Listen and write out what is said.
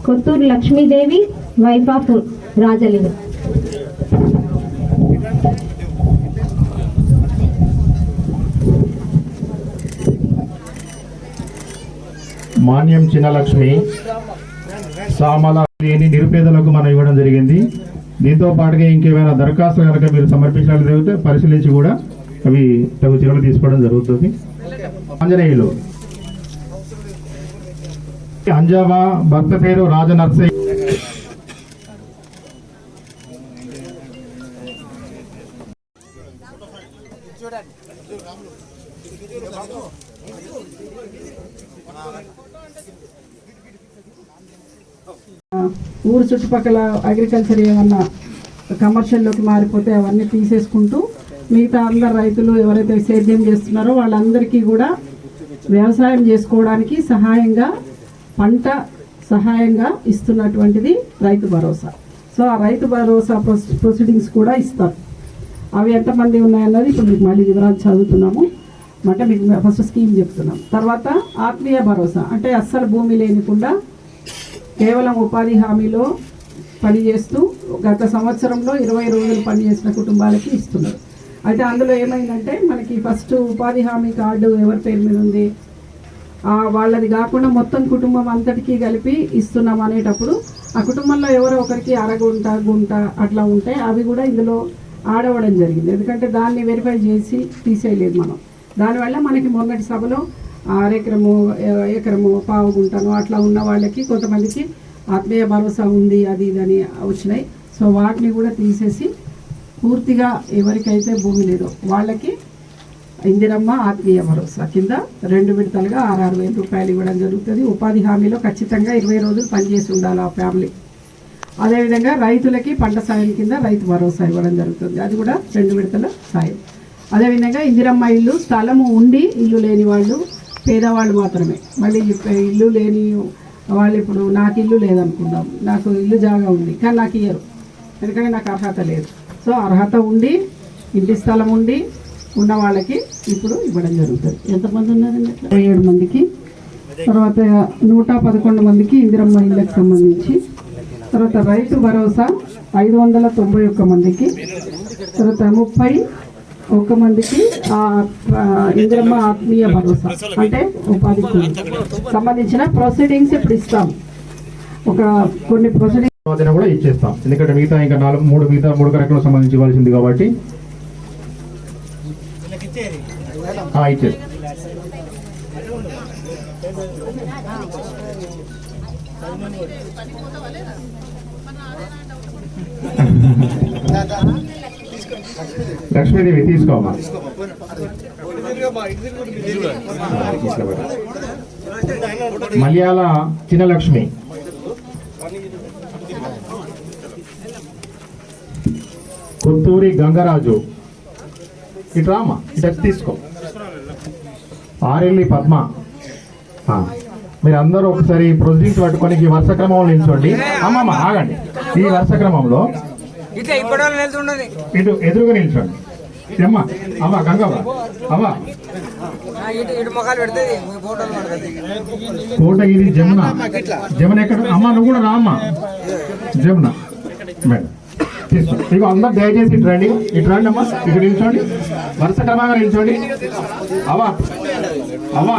Kotturu Lakshmidevi wife of Rajalingam. Manyam Chinnalakshmi సామల లేని నిరుపేదలకు మనం ఇవ్వడం జరిగింది. దీంతో పాటుగా ఇంకేమైనా దరఖాస్తు కనుక మీరు సమర్పించాలని జరిగితే పరిశీలించి కూడా అవి తగు చర్యలు తీసుకోవడం జరుగుతుంది. ఆంజనేయులు అంజావా భర్త పేరు రాజనర్సయ్య. ఊరు చుట్టుపక్కల అగ్రికల్చర్ ఏమన్నా కమర్షియల్లోకి మారిపోతే అవన్నీ తీసేసుకుంటూ మిగతా అందరు రైతులు ఎవరైతే సేద్యం చేస్తున్నారో వాళ్ళందరికీ కూడా వ్యవసాయం చేసుకోవడానికి సహాయంగా పంట సహాయంగా ఇస్తున్నటువంటిది రైతు భరోసా. సో ఆ రైతు భరోసా ప్రొసీడింగ్స్ కూడా ఇస్తారు. అవి ఎంతమంది ఉన్నాయన్నది ఇప్పుడు మీకు మళ్ళీ వివరాలు చదువుతున్నాము. అంటే మీకు ఫస్ట్ స్కీమ్ చెప్తున్నాం. తర్వాత ఆత్మీయ భరోసా అంటే అస్సలు భూమి లేనికుండా కేవలం ఉపాధి హామీలో పనిచేస్తూ గత సంవత్సరంలో 20 రోజులు పనిచేసిన కుటుంబాలకి ఇస్తున్నారు. అయితే అందులో ఏమైందంటే మనకి ఫస్ట్ ఉపాధి హామీ కార్డు ఎవరి పేరు మీద ఉంది వాళ్ళది కాకుండా మొత్తం కుటుంబం అంతటికీ కలిపి ఇస్తున్నాం అనేటప్పుడు ఆ కుటుంబంలో ఎవరో ఒకరికి గుంట అట్లా ఉంటే అవి కూడా ఇందులో ఆడవడం జరిగింది. ఎందుకంటే దాన్ని వెరిఫై చేసి తీసేయలేదు మనం. దానివల్ల మనకి మొన్నటి సభలో ఎకరము పావు గుంటను అట్లా ఉన్న వాళ్ళకి కొంతమందికి ఆత్మీయ భరోసా ఉంది అది ఇదని వచ్చినాయి. సో వాటిని కూడా తీసేసి పూర్తిగా ఎవరికైతే భూమి లేదో వాళ్ళకి ఇందిరమ్మ ఆత్మీయ భరోసా కింద 2 విడతలుగా 6,000 రూపాయలు ఇవ్వడం జరుగుతుంది. ఉపాధి హామీలో ఖచ్చితంగా 20 రోజులు పనిచేసి ఉండాలి ఆ ఫ్యామిలీ. అదేవిధంగా రైతులకి పంట సాయం కింద రైతు భరోసా ఇవ్వడం జరుగుతుంది. అది కూడా 2 విడతల సాయం. అదేవిధంగా ఇందిరమ్మ ఇల్లు స్థలము ఉండి ఇల్లు లేని వాళ్ళు పేదవాళ్ళు మాత్రమే. మళ్ళీ ఇల్లు లేని వాళ్ళు ఇప్పుడు నాకు ఇల్లు లేదనుకుందాం, నాకు ఇల్లు జాగా ఉంది కానీ నాకు ఇయ్యరు ఎందుకంటే నాకు అర్హత లేదు. సో అర్హత ఉండి ఇంటి స్థలం ఉండి ఉన్న వాళ్ళకి ఇప్పుడు ఇవ్వడం జరుగుతుంది. ఎంతమంది ఉన్నారండి? 27 మందికి. తర్వాత 111 మందికి ఇందిరమ్మ ఇళ్ళకి సంబంధించి. తర్వాత రైతు భరోసా 591 మందికి. తర్వాత 31 మందికి ఇందిరమ్మ ఆత్మీయ భరోసా అంటే ఉపాధి సంబంధించిన ప్రొసీడింగ్స్ ఇప్పుడు ఇస్తాం. కొన్ని ప్రొసీడింగ్స్ కూడా ఇచ్చేస్తాం. ఎందుకంటే మిగతా ఇంకా 3 కార్యక్రమాలకు సంబంధించి ఇవ్వాల్సింది కాబట్టి ఇచ్చేస్తాం. లక్ష్మీదేవి తీసుకోమా. మలయాళ చిన్నలక్ష్మి, కొత్తూరి గంగరాజు, ఇట్రామా ఇటు తీసుకో. ఆరెల్లి పద్మ. మీరు అందరూ ఒకసారి ప్రొసీడింగ్స్ పట్టుకొని ఈ వరుస క్రమంలో నిల్చోండి. అమ్మమ్మ ఆగండి. ఈ వరుస క్రమంలో ఇటు ఎదురుగా నిల్చోండి. అమ్మా గంగవ్వ అవ్వ కోటగిరి జమున. జమున ఎక్కడ అమ్మ? నువ్వు కూడా రా అమ్మ. జమున మేడం తీసుకోండి. ఇక అందరు దయచేసి ఇటు రండి. ఇటు రండి అమ్మా. ఇక్కడ నిల్చోండి. వరుస క్రమంగా నిల్చోండి. అవ్వ